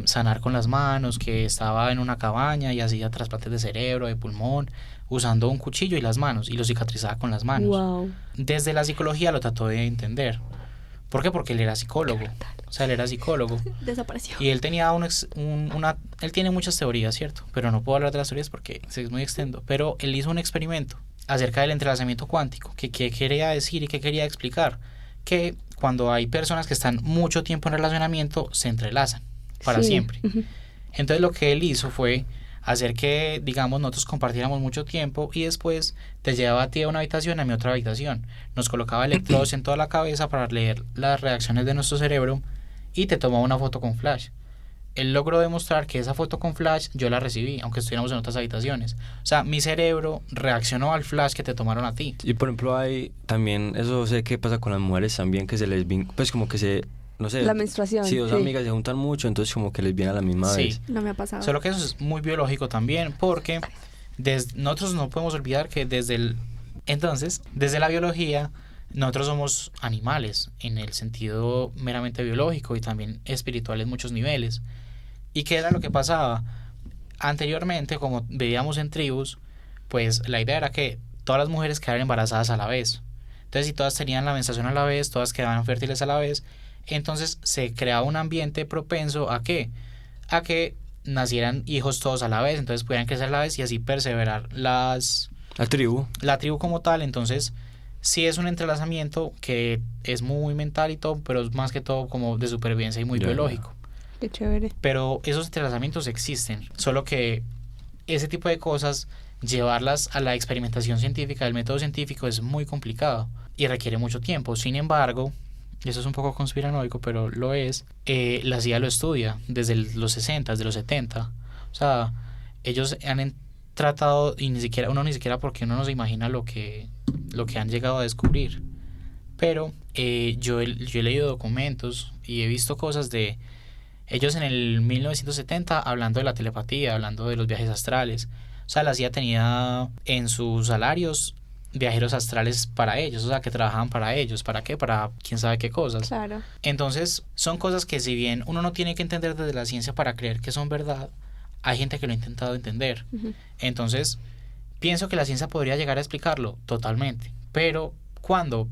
sanar con las manos, que estaba en una cabaña y hacía trasplantes de cerebro, de pulmón, usando un cuchillo y las manos, y lo cicatrizaba con las manos. Wow. Desde la psicología lo trató de entender. ¿Por qué? Porque él era psicólogo. O sea, él era psicólogo. Desapareció. Y él tenía él tiene muchas teorías, ¿cierto? Pero no puedo hablar de las teorías porque es muy extenso. Pero él hizo un experimento acerca del entrelazamiento cuántico. ¿Qué quería decir y qué quería explicar? Que cuando hay personas que están mucho tiempo en relacionamiento, se entrelazan para Sí. siempre. Entonces lo que él hizo fue hacer que, digamos, nosotros compartiéramos mucho tiempo y después te llevaba a ti a una habitación, a mi otra habitación. Nos colocaba electrodos en toda la cabeza para leer las reacciones de nuestro cerebro y te tomaba una foto con flash. Él logró demostrar que esa foto con flash yo la recibí, aunque estuviéramos en otras habitaciones. O sea, mi cerebro reaccionó al flash que te tomaron a ti. Y por ejemplo hay también, eso sé que pasa con las mujeres también, que se les pues como que se, no sé. La menstruación. Sí, dos amigas se juntan mucho, entonces como que les viene a la misma Sí. vez. No me ha pasado. Solo que eso es muy biológico también, porque nosotros no podemos olvidar que desde la biología, nosotros somos animales en el sentido meramente biológico y también espiritual en muchos niveles. ¿Y qué era lo que pasaba? Anteriormente, como vivíamos en tribus, pues la idea era que todas las mujeres quedaran embarazadas a la vez. Entonces, si todas tenían la menstruación a la vez, todas quedaban fértiles a la vez, entonces se creaba un ambiente propenso ¿a qué? A que nacieran hijos todos a la vez, entonces pudieran crecer a la vez y así perseverar la tribu como tal. Entonces sí es un entrelazamiento que es muy mental y todo, pero es más que todo como de supervivencia y muy biológico. Qué chévere. Pero esos entrelazamientos existen, solo que ese tipo de cosas, llevarlas a la experimentación científica, del método científico, es muy complicado y requiere mucho tiempo. Sin embargo, eso es un poco conspiranoico, pero lo es, la CIA lo estudia desde los 60, desde los 70. O sea, ellos han tratado, y ni siquiera porque uno no se imagina lo que han llegado a descubrir. Pero yo he leído documentos y he visto cosas de ellos en el 1970 hablando de la telepatía, hablando de los viajes astrales. O sea, la CIA tenía en sus salarios viajeros astrales para ellos, o sea, que trabajaban para ellos. ¿Para qué? Para quién sabe qué cosas. Claro. Entonces, son cosas que si bien uno no tiene que entender desde la ciencia para creer que son verdad, hay gente que lo ha intentado entender. Uh-huh. Entonces, pienso que la ciencia podría llegar a explicarlo totalmente, pero cuando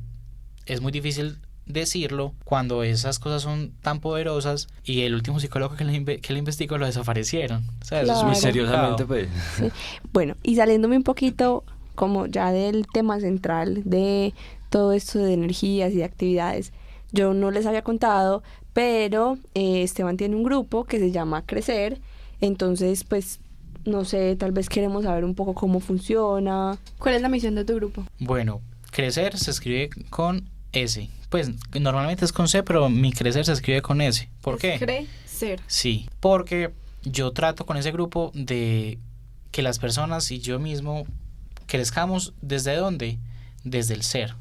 es muy difícil decirlo, cuando esas cosas son tan poderosas y el último psicólogo que le investigó lo desaparecieron. O sea, eso es muy misteriosamente, pues. Sí. Bueno, y saliéndome un poquito como ya del tema central de todo esto de energías y de actividades, yo no les había contado, pero Esteban tiene un grupo que se llama Crecer. Entonces, pues, no sé, tal vez queremos saber un poco cómo funciona. ¿Cuál es la misión de tu grupo? Bueno, Crecer se escribe con S. Pues normalmente es con C, pero mi Crecer se escribe con S. ¿Por qué? Crecer. Sí, porque yo trato con ese grupo de que las personas y yo mismo crezcamos. ¿Desde dónde? Desde el ser,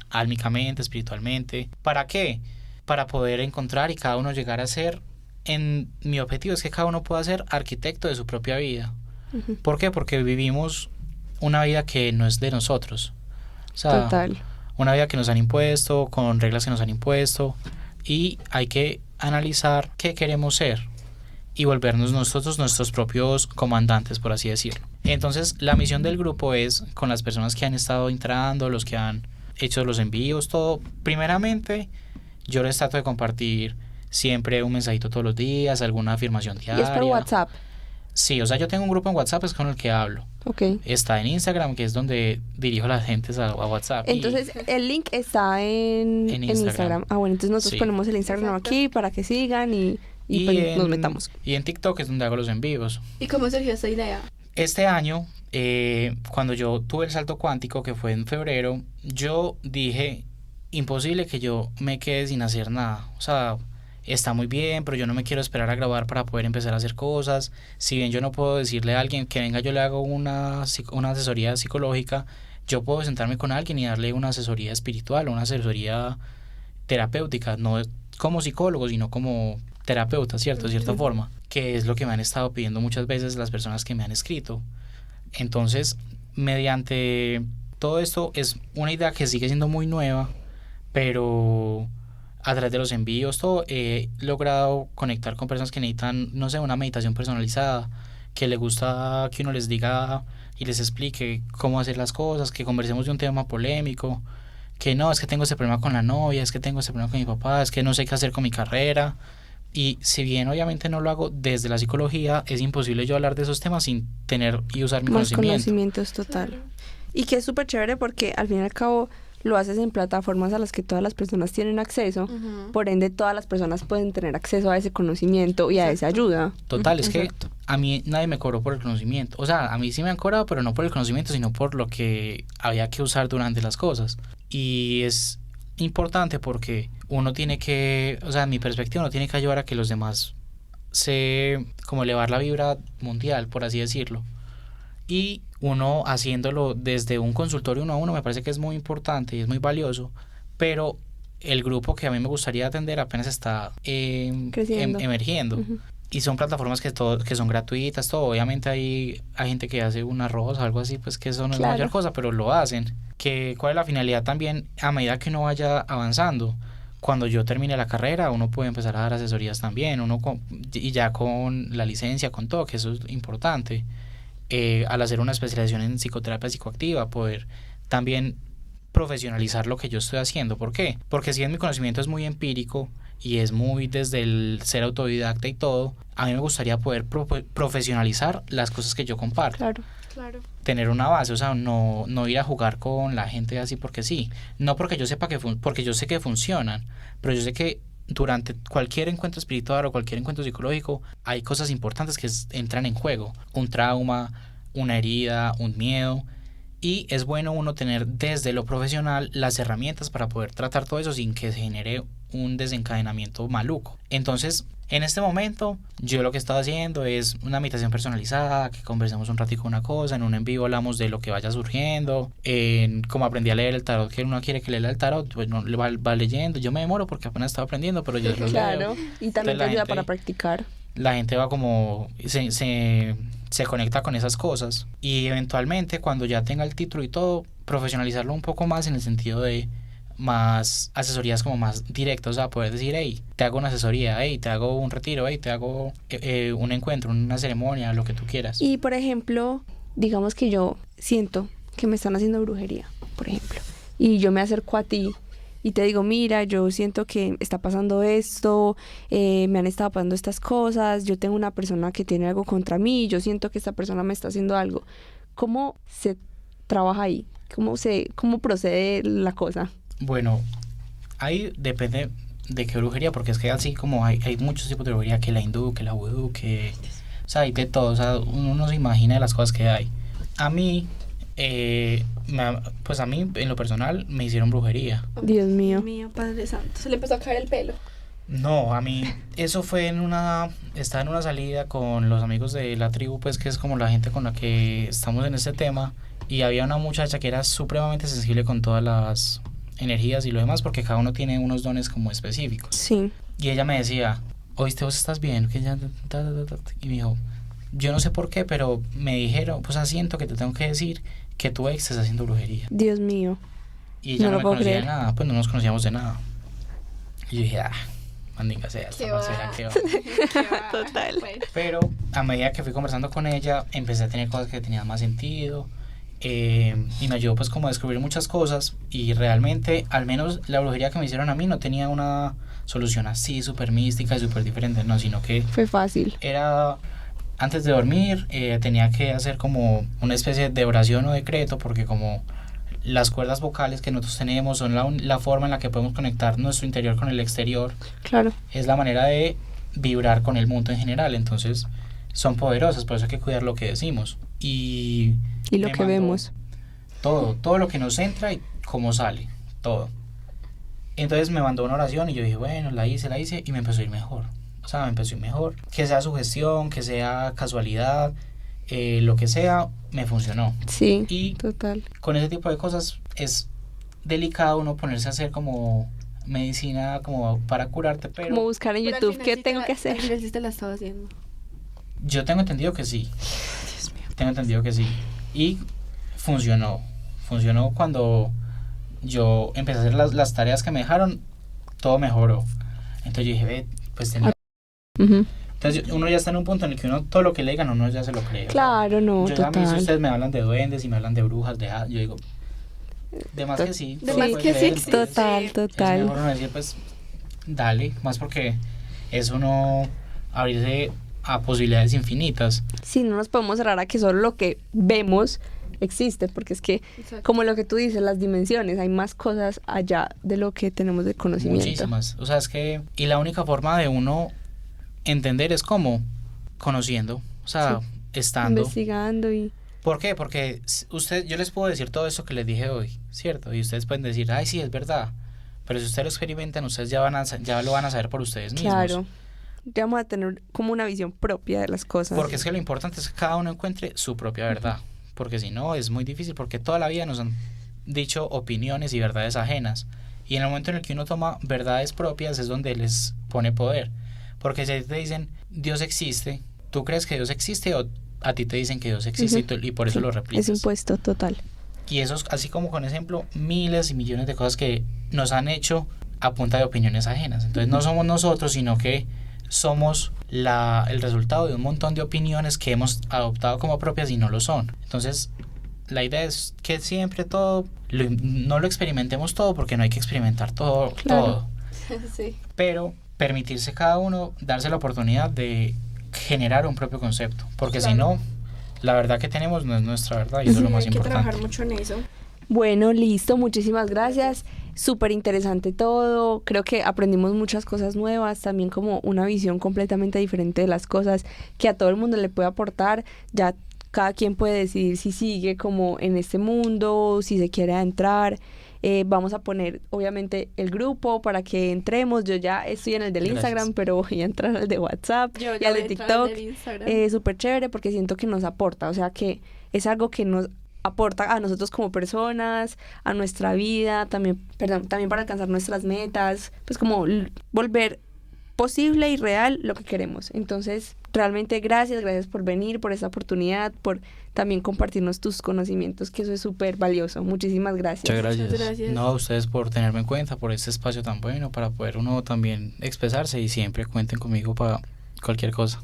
álmicamente, espiritualmente. ¿Para qué? Para poder encontrar y cada uno llegar a ser. Mi objetivo es que cada uno pueda ser arquitecto de su propia vida. Uh-huh. ¿Por qué? Porque vivimos una vida que no es de nosotros. O sea, Total. Una vida que nos han impuesto, con reglas que nos han impuesto, y hay que analizar qué queremos ser y volvernos nosotros nuestros propios comandantes, por así decirlo. Entonces, la misión del grupo es, con las personas que han estado entrando, los que han hecho los envíos, todo, primeramente, yo les trato de compartir siempre un mensajito todos los días, alguna afirmación diaria. ¿Y es por WhatsApp? Sí, o sea, yo tengo un grupo en WhatsApp, es con el que hablo. Okay. Está en Instagram, que es donde dirijo a la gente a WhatsApp. Entonces, el link está en Instagram. Ah, bueno, entonces nosotros ponemos el Instagram aquí para que sigan y pues nos metamos. Y en TikTok es donde hago los envíos. ¿Y cómo surgió esta idea? Este año, cuando yo tuve el salto cuántico, que fue en febrero, yo dije, imposible que yo me quede sin hacer nada. O sea, está muy bien, pero yo no me quiero esperar a grabar para poder empezar a hacer cosas. Si bien yo no puedo decirle a alguien que venga, yo le hago una asesoría psicológica, yo puedo sentarme con alguien y darle una asesoría espiritual, una asesoría terapéutica, no como psicólogo, sino como terapeuta, ¿cierto? De cierta forma, que es lo que me han estado pidiendo muchas veces las personas que me han escrito. Entonces, mediante todo esto, es una idea que sigue siendo muy nueva, pero a través de los envíos, todo, he logrado conectar con personas que necesitan, no sé, una meditación personalizada, que les gusta que uno les diga y les explique cómo hacer las cosas, que conversemos de un tema polémico, que no, es que tengo ese problema con la novia, es que tengo ese problema con mi papá, es que no sé qué hacer con mi carrera. Y si bien obviamente no lo hago desde la psicología, es imposible yo hablar de esos temas sin tener y usar mi más conocimiento. Conocimientos, total. Y que es súper chévere porque al fin y al cabo lo haces en plataformas a las que todas las personas tienen acceso, por ende todas las personas pueden tener acceso a ese conocimiento y a esa ayuda. Total, es Exacto. que a mí nadie me cobró por el conocimiento. O sea, a mí sí me han cobrado, pero no por el conocimiento, sino por lo que había que usar durante las cosas. Y es importante porque uno tiene que, o sea, en mi perspectiva, uno tiene que ayudar a que los demás como elevar la vibra mundial, por así decirlo. Y uno haciéndolo desde un consultorio uno a uno me parece que es muy importante y es muy valioso, pero el grupo que a mí me gustaría atender apenas está Creciendo. emergiendo. Y son plataformas que son gratuitas, todo. Obviamente hay gente que hace un arroz o algo así, pues que eso no es la mayor cosa, pero lo hacen. ¿Cuál es la finalidad también? A medida que uno vaya avanzando, cuando yo termine la carrera, uno puede empezar a dar asesorías también, y ya con la licencia, con todo, que eso es importante. Al hacer una especialización en psicoterapia psicoactiva, poder también profesionalizar lo que yo estoy haciendo. ¿Por qué? Porque si bien mi conocimiento es muy empírico y es muy desde el ser autodidacta y todo, a mí me gustaría poder profesionalizar las cosas que yo comparto. Claro. Tener una base, o sea, no ir a jugar con la gente así porque sí. No porque yo sepa porque yo sé que funcionan, pero yo sé que durante cualquier encuentro espiritual o cualquier encuentro psicológico hay cosas importantes que entran en juego. Un trauma, una herida, un miedo. Y es bueno uno tener desde lo profesional las herramientas para poder tratar todo eso sin que se genere un desencadenamiento maluco. Entonces, en este momento, yo lo que he estado haciendo es una meditación personalizada, que conversemos un ratico una cosa, en un en vivo hablamos de lo que vaya surgiendo, como aprendí a leer el tarot, que uno quiere que lea el tarot, pues no va leyendo, yo me demoro porque apenas estaba aprendiendo, pero yo lo leo. Y también te ayuda para practicar. La gente va como, se conecta con esas cosas y eventualmente cuando ya tenga el título y todo, profesionalizarlo un poco más en el sentido de más asesorías como más directas, o sea, poder decir, hey, te hago una asesoría, hey, te hago un retiro, hey, te hago un encuentro, una ceremonia, lo que tú quieras. Y por ejemplo, digamos que yo siento que me están haciendo brujería, por ejemplo, y yo me acerco a ti y te digo, mira, yo siento que está pasando esto, me han estado pasando estas cosas, yo tengo una persona que tiene algo contra mí, yo siento que esta persona me está haciendo algo. ¿Cómo se trabaja ahí? ¿Cómo procede la cosa? Bueno, ahí depende de qué brujería, porque es que así como hay muchos tipos de brujería, que la hindú, que la vudú, o sea, hay de todo, o sea, uno no se imagina de las cosas que hay. A mí, pues a mí en lo personal me hicieron brujería. Dios mío. Padre Santo. Se le empezó a caer el pelo. No, a mí eso fue estaba en una salida con los amigos de la tribu, pues que es como la gente con la que estamos en este tema, y había una muchacha que era supremamente sensible con todas las energías y lo demás, porque cada uno tiene unos dones como específicos. Sí. Y ella me decía, ¿oíste, vos estás bien? Que ya, y me dijo, yo no sé por qué, pero me dijeron, pues siento que te tengo que decir que tu ex estás haciendo brujería. Dios mío. Y ella no me puedo conocía creer. de nada, pues no nos conocíamos de nada. Y yo dije, mandinga sea, esta parcera, ¿qué va? Total. Pero a medida que fui conversando con ella, empecé a tener cosas que tenían más sentido, y me ayudó pues como a descubrir muchas cosas, y realmente, al menos la brujería que me hicieron a mí no tenía una solución así súper mística y súper diferente, no, sino que Fue fácil. era antes de dormir, tenía que hacer como una especie de oración o decreto, porque como las cuerdas vocales que nosotros tenemos son la forma en la que podemos conectar nuestro interior con el exterior, Claro. es la manera de vibrar con el mundo en general, entonces son poderosas, por eso hay que cuidar lo que decimos. Y lo me que mandó vemos. todo lo que nos entra y cómo sale, todo. Entonces me mandó una oración y yo dije, bueno, la hice y me empezó a ir mejor. O sea, me empezó a ir mejor. Que sea sugestión, que sea casualidad, lo que sea, me funcionó. Sí, Y total. con ese tipo de cosas es delicado uno ponerse a hacer como medicina como para curarte, pero Como buscar en YouTube qué tengo que hacer. Al final sí te la estaba haciendo. yo tengo entendido que sí. Tengo entendido que sí. Y funcionó. Funcionó cuando yo empecé a hacer las tareas que me dejaron, todo mejoró. Entonces yo dije, pues tenía. Ujú. Entonces uno ya está en un punto en el que uno todo lo que le digan uno ya se lo cree. Claro, no, Yo a mí si total. ustedes me hablan de duendes y me hablan de brujas, yo digo, de más que sí. De se más puede que sí creer, existe. entonces, Total, es total. mejor uno decir, pues, dale, más porque es uno abrirse a posibilidades infinitas. Sí, no nos podemos cerrar a que solo lo que vemos existe, porque es que, como lo que tú dices, las dimensiones, hay más cosas allá de lo que tenemos de conocimiento. Muchísimas. O sea, es que, y la única forma de uno entender es como conociendo, o sea, estando. Investigando y... ¿Por qué? Porque yo les puedo decir todo esto que les dije hoy, ¿cierto? Y ustedes pueden decir, ay, sí, es verdad. Pero si ustedes lo experimentan, ustedes ya lo van a saber por ustedes mismos. Claro. Ya vamos a tener como una visión propia de las cosas. Porque es que lo importante es que cada uno encuentre su propia verdad. Porque si no, es muy difícil, porque toda la vida nos han dicho opiniones y verdades ajenas. Y en el momento en el que uno toma verdades propias es donde les pone poder. Porque si te dicen, Dios existe, ¿tú crees que Dios existe o a ti te dicen que Dios existe y por eso lo replicas? Es impuesto total. Y eso es así como con ejemplo, miles y millones de cosas que nos han hecho a punta de opiniones ajenas. Entonces no somos nosotros, sino que somos el resultado de un montón de opiniones que hemos adoptado como propias y no lo son. Entonces la idea es que siempre no lo experimentemos todo, porque no hay que experimentar todo, todo. Sí. Pero permitirse cada uno, darse la oportunidad de generar un propio concepto, porque si no, la verdad que tenemos no es nuestra verdad y eso es lo más importante. Hay que trabajar mucho en eso. Bueno, listo, muchísimas gracias. Súper interesante todo. Creo que aprendimos muchas cosas nuevas, también como una visión completamente diferente de las cosas que a todo el mundo le puede aportar. Ya cada quien puede decidir si sigue como en este mundo, si se quiere entrar. Vamos a poner obviamente el grupo para que entremos. Yo ya estoy en el del Instagram, pero voy a entrar al de WhatsApp y al de TikTok. Súper chévere porque siento que nos aporta, o sea que es algo que nos aporta a nosotros como personas, a nuestra vida, también para alcanzar nuestras metas, pues como volver posible y real lo que queremos. Entonces, realmente gracias por venir, por esta oportunidad, por también compartirnos tus conocimientos, que eso es súper valioso. Muchísimas gracias. Muchas gracias. No, a ustedes por tenerme en cuenta, por este espacio tan bueno, para poder uno también expresarse, y siempre cuenten conmigo para cualquier cosa.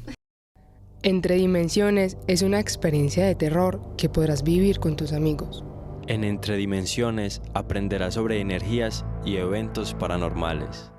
Entre Dimensiones es una experiencia de terror que podrás vivir con tus amigos. En Entre Dimensiones aprenderás sobre energías y eventos paranormales.